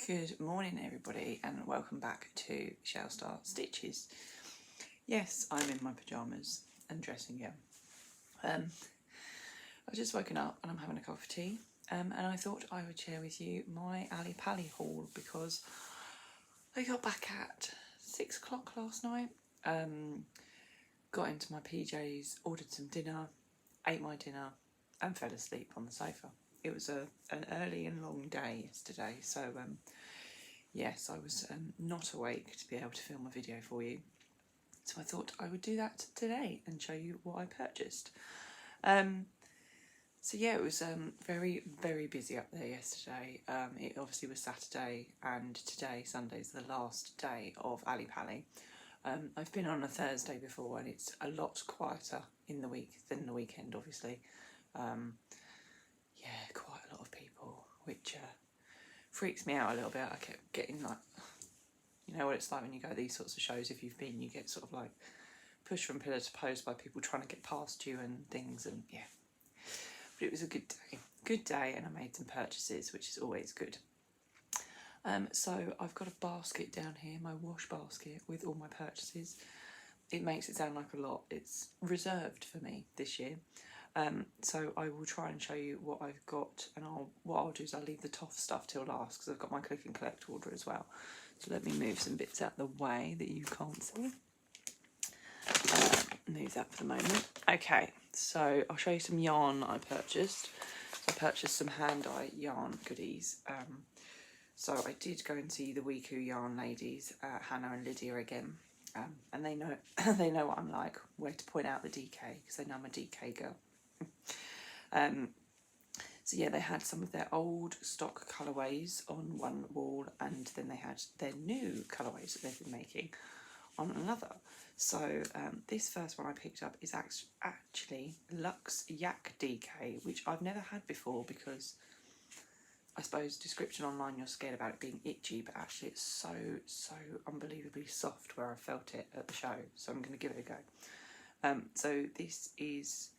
Good morning everybody and welcome back to Shell Star Stitches. Yes, I'm in my pyjamas and dressing gown. I've just woken up and I'm having a cup of tea and I thought I would share with you my Ali Pali haul because I got back at 6 o'clock last night, got into my PJs, ordered some dinner, ate my dinner and fell asleep on the sofa. It was an early and long day yesterday, so yes, I was not awake to be able to film a video for you. So I thought I would do that today and show you what I purchased. So yeah, it was very, very busy up there yesterday. It obviously was Saturday and today, Sunday, is the last day of Ali Pali. I've been on a Thursday before and it's a lot quieter in the week than the weekend, obviously. Yeah, quite a lot of people, which freaks me out a little bit. I kept getting like, you know what it's like when you go to these sorts of shows, if you've been, you get sort of like pushed from pillar to post by people trying to get past you and things, and yeah. But it was a good day and I made some purchases, which is always good. So I've got a basket down here, my wash basket with all my purchases. It makes it sound like a lot. It's reserved for me this year. So I will try and show you what I've got, and what I'll do is I'll leave the Toft stuff till last because I've got my click and collect order as well. So let me move some bits out the way that you can't see. Move that for the moment. Okay, so I'll show you some yarn I purchased. So I purchased some hand-dye yarn goodies. So I did go and see the Weku Yarn ladies, Hannah and Lydia again. And they know they know what I'm like, where to point out the DK, because they know I'm a DK girl. So yeah, they had some of their old stock colourways on one wall, and then they had their new colourways that they've been making on another. So this first one I picked up is actually Luxe Yak DK, which I've never had before because I suppose description online you're scared about it being itchy, but actually it's so unbelievably soft where I felt it at the show, so I'm going to give it a go. So this is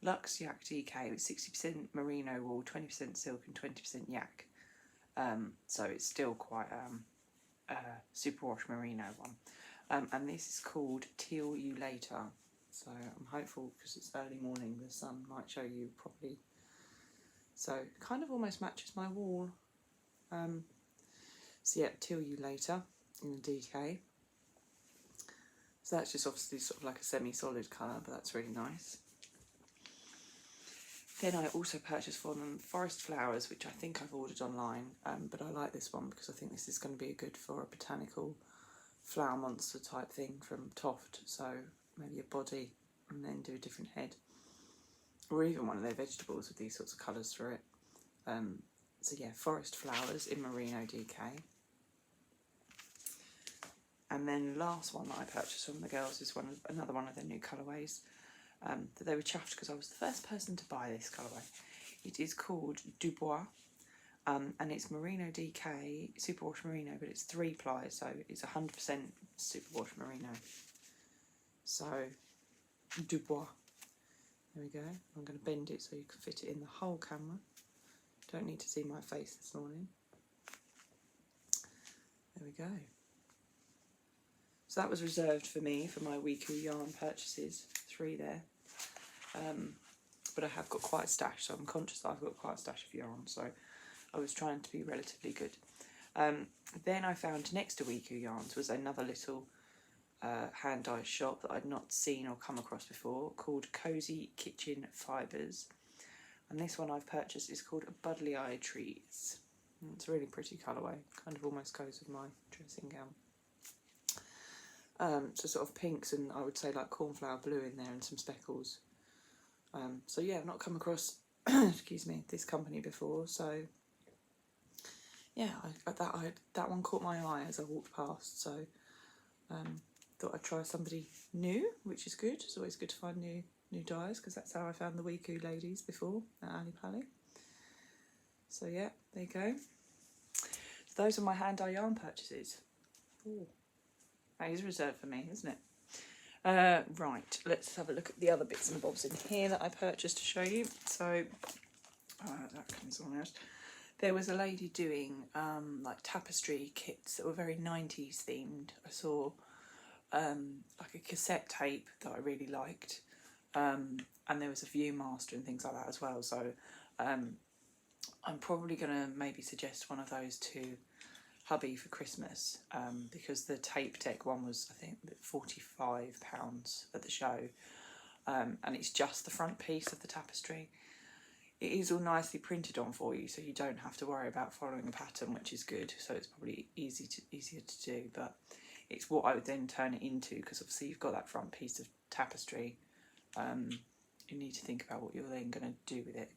Luxe Yak DK with 60% merino wool, 20% silk and 20% yak. So it's still quite a superwash merino one. And this is called Till You Later. So I'm hopeful because it's early morning, the sun might show you properly. So it kind of almost matches my wall. So yeah, Till You Later in the DK. So that's just obviously sort of like a semi-solid colour, but that's really nice. Then I also purchased for them Forest Flowers, which I think I've ordered online, but I like this one because I think this is going to be good for a botanical flower monster type thing from Toft. So maybe a body and then do a different head. Or even one of their vegetables with these sorts of colours through it. So yeah, Forest Flowers in Merino DK. And then last one that I purchased from the girls is another one of their new colourways. That they were chuffed because I was the first person to buy this colourway. It is called Dubois, and it's Merino DK, superwash merino, but it's 3 ply, so it's 100% superwash merino. So Dubois. There we go. I'm going to bend it so you can fit it in the whole camera. Don't need to see my face this morning. There we go. So that was reserved for me for my Weku Yarn purchases. 3 there. But I have got quite a stash, so I'm conscious that I've got quite a stash of yarn, so I was trying to be relatively good. Then I found next to Weku Yarns was another little hand-dyed shop that I'd not seen or come across before, called Kosy Kitchen Fibres. And this one I've purchased is called Buddly Eye Trees. It's a really pretty colourway, kind of almost goes with my dressing gown. So sort of pinks and I would say like cornflower blue in there and some speckles. So yeah, I've not come across excuse me, this company before, so yeah, that one caught my eye as I walked past, so thought I'd try somebody new, which is good. It's always good to find new dyes because that's how I found the Weku ladies before at Ali Pali. So yeah, there you go. So those are my hand-dye yarn purchases. Ooh. That is reserved for me, isn't it? Right, let's have a look at the other bits and bobs in here that I purchased to show you. So, that comes on out. There was a lady doing like tapestry kits that were very 90s themed. I saw like a cassette tape that I really liked, and there was a Viewmaster and things like that as well. So I'm probably going to maybe suggest one of those to hubby for Christmas, because the tape deck one was, I think, £45 at the show, and it's just the front piece of the tapestry. It is all nicely printed on for you, so you don't have to worry about following a pattern, which is good. So it's probably easier to do, but it's what I would then turn it into, because obviously you've got that front piece of tapestry. You need to think about what you're then going to do with it.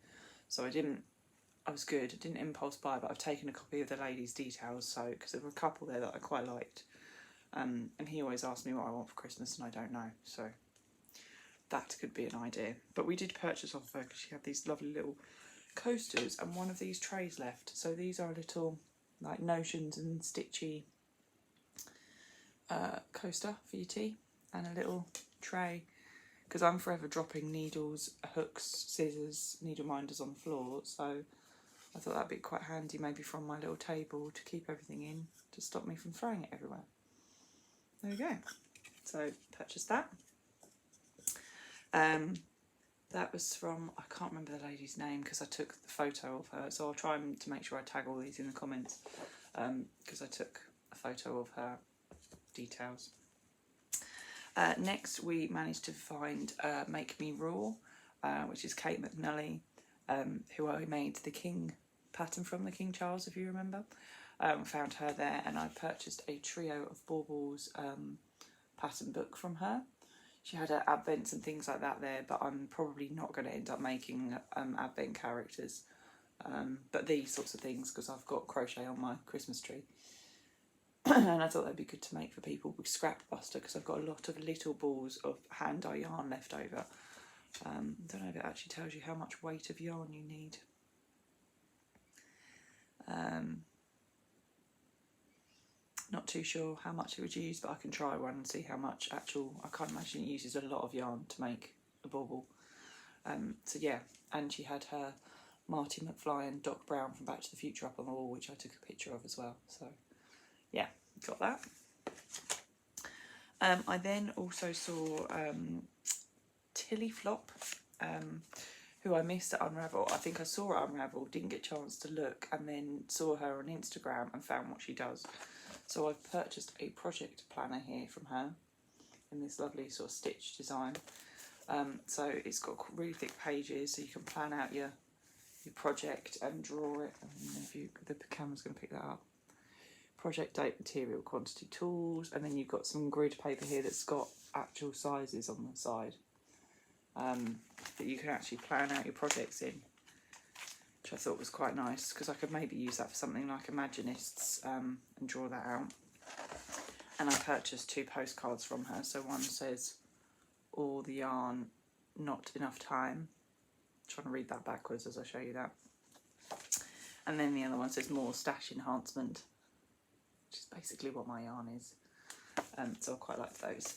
So I was good. I didn't impulse buy, but I've taken a copy of the lady's details, so because there were a couple there that I quite liked. And he always asks me what I want for Christmas, and I don't know, so that could be an idea. But we did purchase off her because she had these lovely little coasters and one of these trays left. So these are little like notions and stitchy coaster for your tea, and a little tray, because I'm forever dropping needles, hooks, scissors, needle minders on the floor, so I thought that'd be quite handy maybe from my little table to keep everything in, to stop me from throwing it everywhere. There we go. So purchased that. That was from, I can't remember the lady's name because I took the photo of her, so I'll try to make sure I tag all these in the comments, because I took a photo of her details. Next we managed to find Make Me Raw, which is Kate McNully, who I made the King pattern from, the King Charles, if you remember. Found her there, and I purchased a trio of baubles pattern book from her. She had her advents and things like that there, but I'm probably not going to end up making advent characters, but these sorts of things, because I've got crochet on my Christmas tree. And I thought that'd be good to make for people with Scrap Buster, because I've got a lot of little balls of hand dye yarn left over. I don't know if it actually tells you how much weight of yarn you need. Not too sure how much it would use, but I can try one and see how much actual. I can't imagine it uses a lot of yarn to make a bauble. So yeah, and she had her Marty McFly and Doc Brown from Back to the Future up on the wall, which I took a picture of as well. So yeah, got that. I then also saw Tilly Flop, who I missed at Unravel. I think I saw her at Unravel, didn't get a chance to look, and then saw her on Instagram and found what she does. So I've purchased a project planner here from her in this lovely sort of stitch design. So it's got really thick pages, so you can plan out your project and draw it. And if the camera's going to pick that up. Project date, material, quantity, tools, and then you've got some grid paper here that's got actual sizes on the side, that you can actually plan out your projects in, which I thought was quite nice, because I could maybe use that for something like Imaginists, and draw that out. And I purchased 2 postcards from her. So one says, all the yarn, not enough time. I'm trying to read that backwards as I show you that. And then the other one says, more stash enhancement, which is basically what my yarn is. So I quite like those.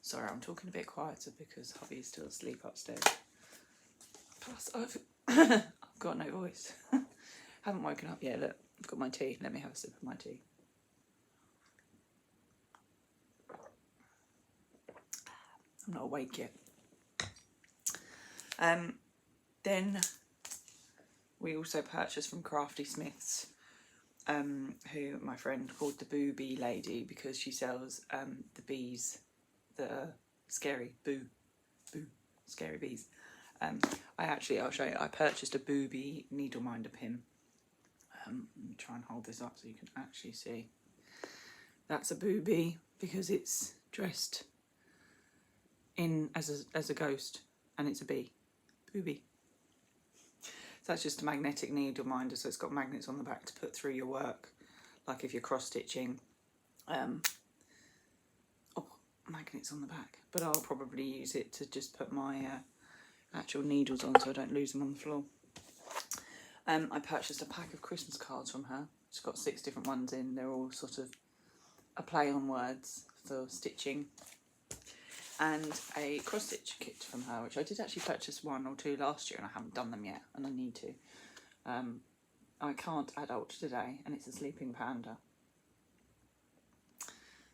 Sorry, I'm talking a bit quieter because hubby is still asleep upstairs. Plus, I've got no voice. Haven't woken up yet. Look, I've got my tea. Let me have a sip of my tea. I'm not awake yet. Then we also purchased from Crafty Smiths, who my friend called the Boo Bee Lady, because she sells the bees that are scary. Scary bees. I'll show you. I purchased a Boo Bee needle minder pin. Let me try and hold this up so you can actually see. That's a Boo Bee because it's dressed in as a ghost, and it's a bee. Boo Bee. So that's just a magnetic needle minder, so it's got magnets on the back to put through your work, like if you're cross stitching. Magnets on the back, but I'll probably use it to just put my actual needles on so I don't lose them on the floor. I purchased a pack of Christmas cards from her. She's got 6 different ones in. They're all sort of a play on words for stitching. And a cross-stitch kit from her, which I did actually purchase 1 or 2 last year, and I haven't done them yet, and I need to. I can't adult today, and it's a sleeping panda.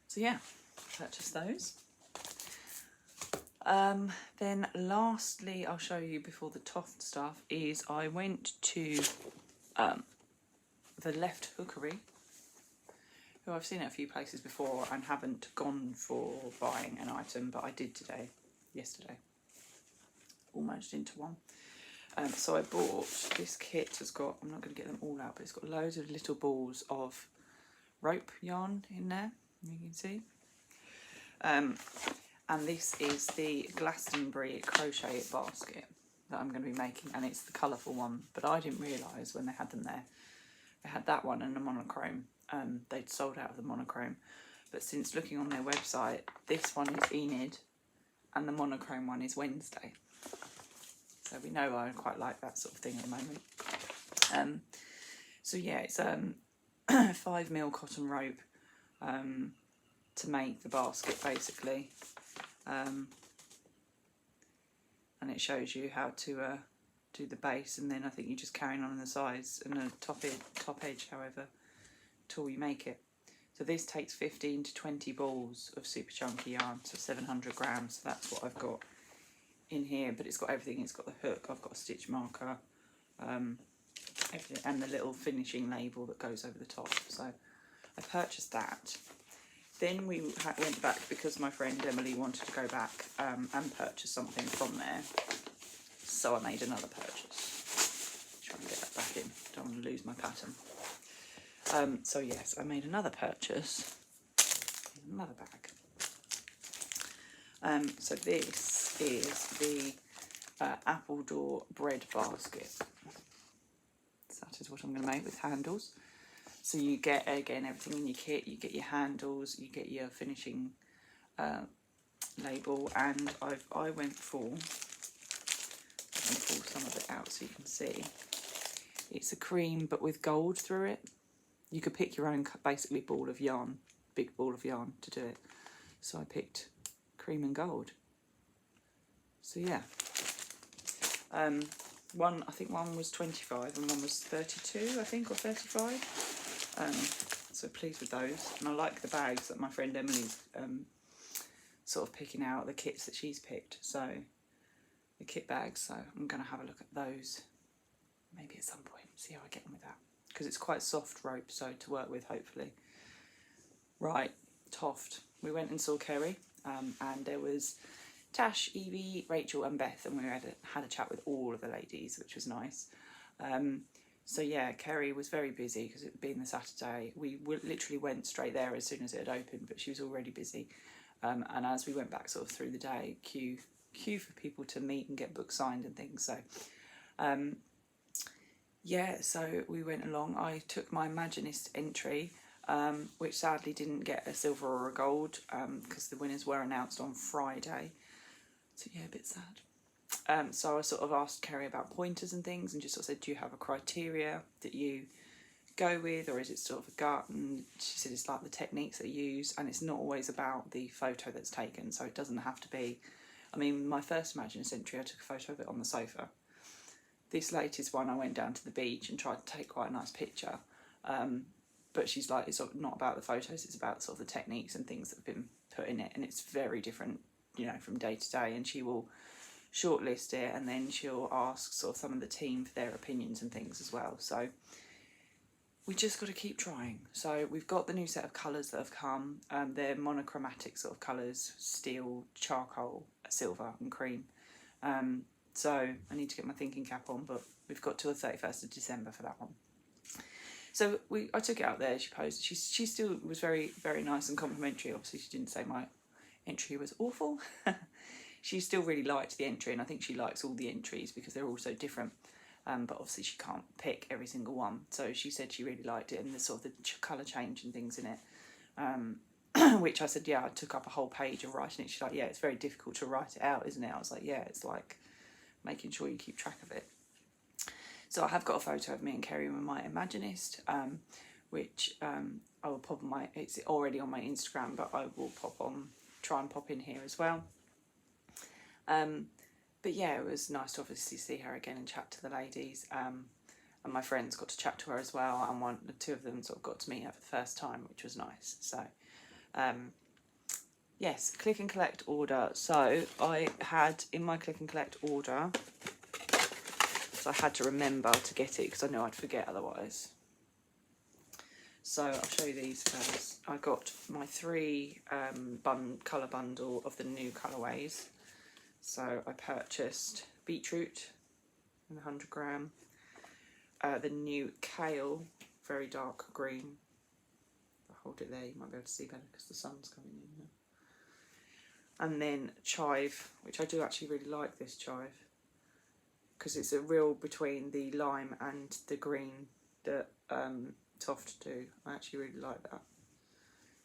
So yeah, purchased those. Then lastly, I'll show you before the Toft stuff is I went to the Left Hookery, who I've seen at a few places before and haven't gone for buying an item, but I did yesterday, almost into one. So I bought this kit. Has got, I'm not going to get them all out, but it's got loads of little balls of rope yarn in there, you can see. And this is the Glastonbury crochet basket that I'm going to be making, and it's the colourful one, but I didn't realise when they had them there. They had that one and a monochrome. They'd sold out of the monochrome, but since looking on their website, this one is Enid and the monochrome one is Wednesday. So we know I quite like that sort of thing at the moment. So yeah, it's 5mm cotton rope to make the basket basically, and it shows you how to do the base, and then I think you're just carrying on the sides and a top edge, however tall you make it. So this takes 15 to 20 balls of super chunky yarn, so 700 grams. So that's what I've got in here, but it's got everything. It's got the hook, I've got a stitch marker, everything, and the little finishing label that goes over the top. So I purchased that. Then we went back because my friend Emily wanted to go back and purchase something from there. So I made another purchase. Try and get that back in. Don't want to lose my pattern. So yes, I made another purchase. Another bag. So this is the apple door bread basket. So that is what I'm going to make with handles. So you get, again, everything in your kit. You get your handles, you get your finishing label, and I went for, I'm going to pull some of it out so you can see. It's a cream but with gold through it. You could pick your own basically ball of yarn, big ball of yarn to do it. So I picked cream and gold. So yeah. I think one was 25 and one was 32, I think, or 35. So pleased with those. And I like the bags that my friend Emily's sort of picking out, the kits that she's picked. So the kit bags, so I'm going to have a look at those maybe at some point, see how I get on with that. Because it's quite soft rope, so to work with, hopefully. Right, Toft. We went and saw Kerry, and there was Tash, Evie, Rachel and Beth, and we had a chat with all of the ladies, which was nice. So yeah, Kerry was very busy because it being the Saturday. We literally went straight there as soon as it had opened, but she was already busy. And as we went back sort of through the day, queue for people to meet and get books signed and things. So yeah, so we went along. I took my Imaginist entry, which sadly didn't get a silver or a gold because the winners were announced on Friday. So yeah, a bit sad. So I sort of asked Kerry about pointers and things and just sort of said, do you have a criteria that you go with, or is it sort of a gut? And she said it's like the techniques that you use, and it's not always about the photo that's taken, so it doesn't have to be. I mean, my first Imaginist entry, I took a photo of it on the sofa. This latest one, I went down to the beach and tried to take quite a nice picture. But she's like, it's not about the photos, it's about sort of the techniques and things that have been put in it. And it's very different, you know, from day to day. And she will shortlist it, and then she'll ask sort of some of the team for their opinions and things as well. So we just got to keep trying. So we've got the new set of colours that have come. They're monochromatic sort of colours, steel, charcoal, silver and cream. So I need to get my thinking cap on, but we've got till the 31st of December for that one. So I took it out there, she posed. She still was very, very nice and complimentary. Obviously she didn't say my entry was awful. She still really liked the entry, and I think she likes all the entries because they're all so different. But obviously she can't pick every single one. So she said she really liked it, and the sort of the colour change and things in it. Which I said, yeah, I took up a whole page of writing it. She's like, yeah, it's very difficult to write it out, isn't it? I was like, yeah, it's like making sure you keep track of it. So I have got a photo of me and Kerry with my Imaginist, which I will pop on it's already on my Instagram, but I will try and pop in here as well. But yeah, it was nice to obviously see her again and chat to the ladies. and my friends got to chat to her as well, and the two of them sort of got to meet her for the first time, which was nice. So yes, click and collect order. So I had in my click and collect order, so I had to remember to get it because I know I'd forget otherwise. So I'll show you these first. I got my 3 colour bundle of the new colourways. So I purchased beetroot in 100 gram, the new kale, very dark green. I'll hold it there, you might be able to see better because the sun's coming in now. And then chive, which I do actually really like this chive because it's a real between the lime and the green that Toft do. I actually really like that.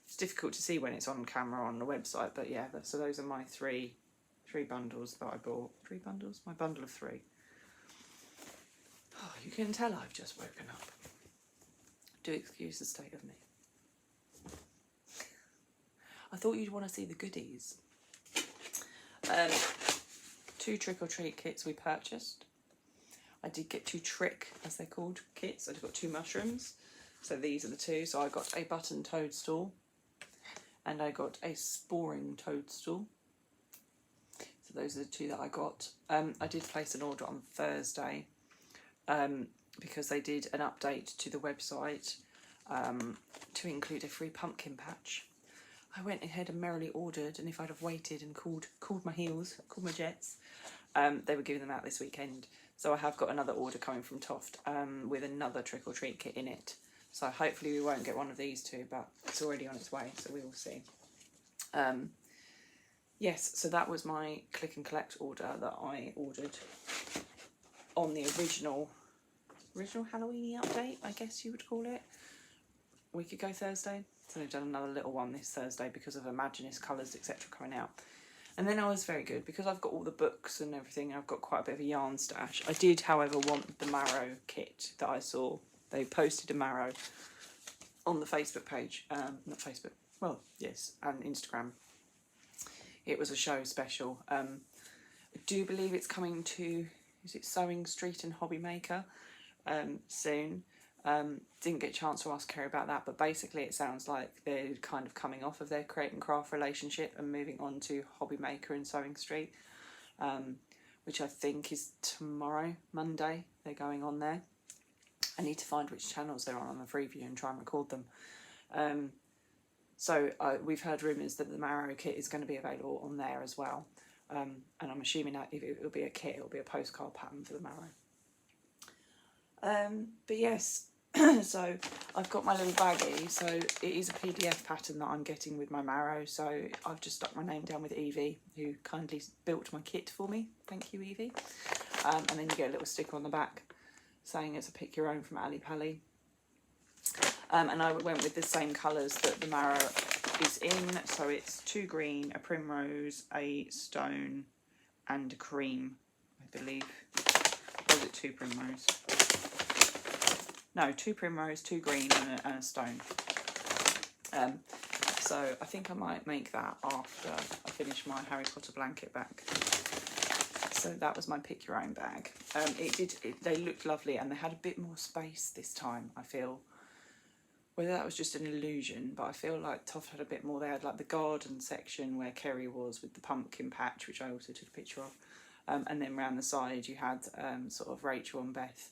It's difficult to see when it's on camera on the website, but yeah, so those are my three bundles that I bought. 3 bundles? My bundle of 3. Oh, you can tell I've just woken up. Do excuse the state of me. I thought you'd want to see the goodies. 2 trick-or-treat kits we purchased. I did get 2 trick, as they're called, kits. I got 2 mushrooms. So these are the 2. So I got a button toadstool and I got a sporing toadstool. So those are the 2 that I got. I did place an order on Thursday because they did an update to the website to include a free pumpkin patch. I went ahead and merrily ordered, and if I'd have waited and called my heels, called my jets, they were giving them out this weekend. So I have got another order coming from Toft with another trick-or-treat kit in it. So hopefully we won't get one of these 2, but it's already on its way, so we will see. Yes, so that was my click and collect order that I ordered on the original Halloween update, I guess you would call it. A week ago Thursday. So they've done another little one this Thursday because of Imaginist colours, etc. coming out. And then I was very good because I've got all the books and everything. I've got quite a bit of a yarn stash. I did, however, want the marrow kit that I saw. They posted a marrow on the Facebook page. Not Facebook. Well, yes, and Instagram. It was a show special. I do believe it's coming to, is it Sewing Street and Hobby Maker soon. Didn't get a chance to ask Kerry about that, but basically it sounds like they're kind of coming off of their create and craft relationship and moving on to Hobby Maker and Sewing Street, which I think is tomorrow, Monday. They're going on there. I need to find which channels they're on the Freeview and try and record them. So we've heard rumours that the marrow kit is going to be available on there as well, and I'm assuming that if it'll be a kit, it'll be a postcard pattern for the marrow. But yes, so I've got my little baggie, so it is a PDF pattern that I'm getting with my marrow, so I've just stuck my name down with Evie, who kindly built my kit for me. Thank you, Evie. And then you get a little sticker on the back saying it's a pick your own from Ali Pally. And I went with the same colours that the marrow is in, so it's 2 green, a primrose, a stone and a cream, I believe. Or is it 2 primrose? No, 2 primrose, 2 green and a stone. So I think I might make that after I finish my Harry Potter blanket bag. So that was my pick your own bag. They looked lovely and they had a bit more space this time, I feel. Whether that was just an illusion, but I feel like Toft had a bit more. They had like the garden section where Kerry was with the pumpkin patch, which I also took a picture of. And then round the side you had sort of Rachel and Beth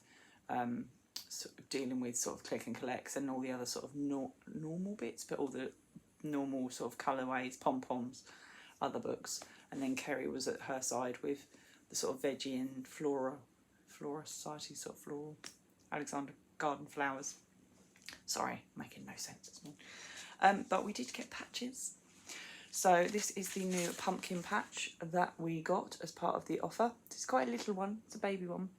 sort of dealing with sort of click and collects and all the other sort of normal bits, but all the normal sort of colourways, pom-poms, other books. And then Kerry was at her side with the sort of veggie and flora society, sort of floral, Alexander Garden flowers. Sorry, making no sense this morning. But we did get patches. So this is the new pumpkin patch that we got as part of the offer. It's quite a little one, it's a baby one.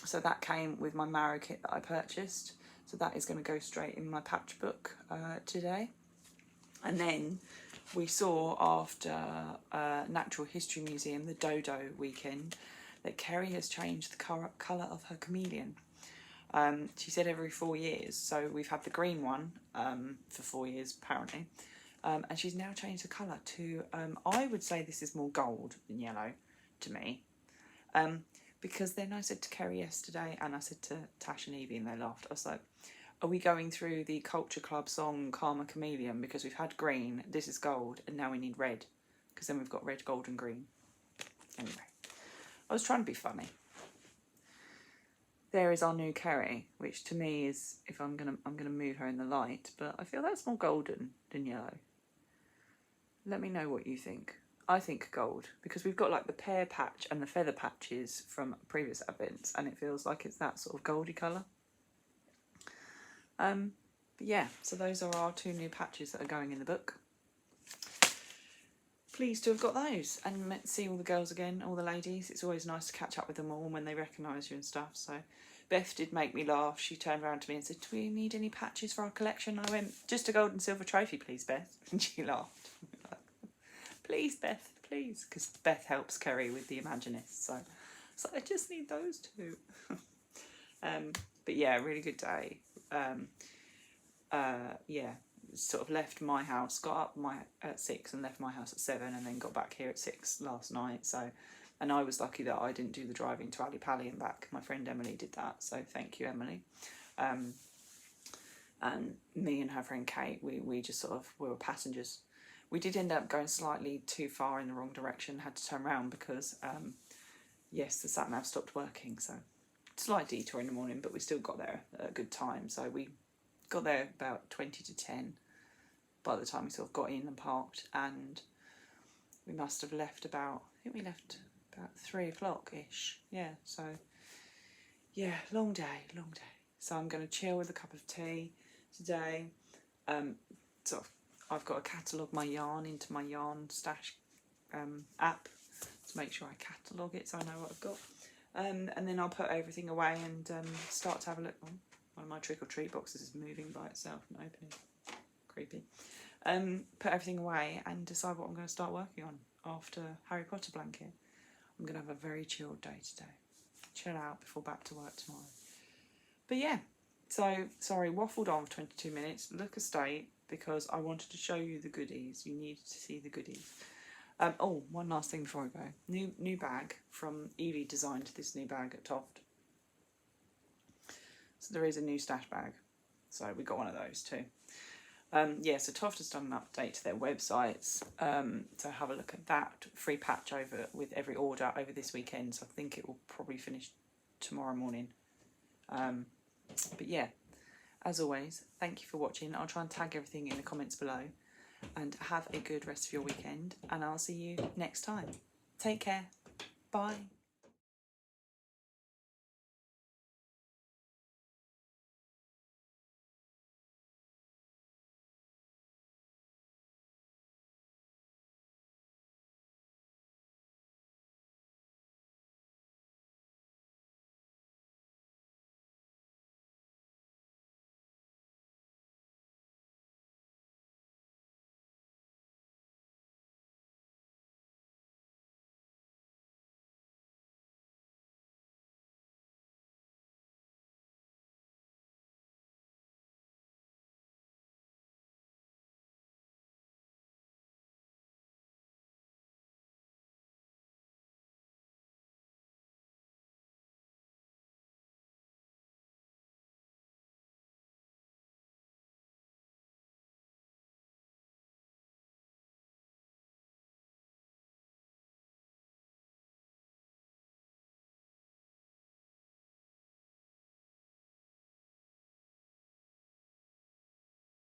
So that came with my marrow kit that I purchased. So that is going to go straight in my patch book today. And then we saw after Natural History Museum, the Dodo weekend, that Kerry has changed the colour of her chameleon. She said every 4 years, so we've had the green one for 4 years apparently, and she's now changed the colour to, I would say this is more gold than yellow to me, because then I said to Kerry yesterday, and I said to Tash and Evie, and they laughed. I was like, are we going through the Culture Club song Karma Chameleon? Because we've had green, this is gold, and now we need red. Because then we've got red, gold and green. Anyway, I was trying to be funny. There is our new Kerry, which to me is, if I'm gonna move her in the light, but I feel that's more golden than yellow. Let me know what you think. I think gold, because we've got like the pear patch and the feather patches from previous advents, and it feels like it's that sort of goldy colour. But yeah, so those are our 2 new patches that are going in the book. Pleased to have got those and see all the girls again, all the ladies. It's always nice to catch up with them all when they recognise you and stuff. So Beth did make me laugh. She turned around to me and said, do we need any patches for our collection? I went, just a gold and silver trophy, please, Beth. And she laughed. Please, Beth, please. Because Beth helps Kerry with the Imaginists. So I just need those 2. But yeah, really good day. Yeah, sort of left my house, got up at 6 and left my house at 7, and then got back here at 6 last night. So, and I was lucky that I didn't do the driving to Ali Pali and back. My friend Emily did that, so thank you, Emily. And me and her friend Kate, we just sort of, we were passengers. We did end up going slightly too far in the wrong direction, had to turn around because, yes, the sat-nav stopped working, so slight detour in the morning, but we still got there at a good time. So we got there about 20 to 10 by the time we sort of got in and parked, and we must have left about, I think we left about 3 o'clock-ish. Yeah, so yeah, long day. So I'm going to chill with a cup of tea today. Sort of, I've got to catalogue my yarn into my yarn stash app to make sure I catalogue it so I know what I've got. And then I'll put everything away and start to have a look. Oh, one of my trick or treat boxes is moving by itself and opening. Creepy. Put everything away and decide what I'm going to start working on after Harry Potter blanket. I'm going to have a very chilled day today. Chill out before back to work tomorrow. But yeah, so sorry, waffled on for 22 minutes. Look a state, because I wanted to show you the goodies. You needed to see the goodies. Oh, one last thing before I go. New bag from Evie designed this new bag at Toft. So there is a new stash bag. So we got one of those too. Yeah, so Toft has done an update to their websites. So have a look at that. Free patch over with every order over this weekend. So I think it will probably finish tomorrow morning. But yeah, as always, thank you for watching. I'll try and tag everything in the comments below. And have a good rest of your weekend. And I'll see you next time. Take care. Bye.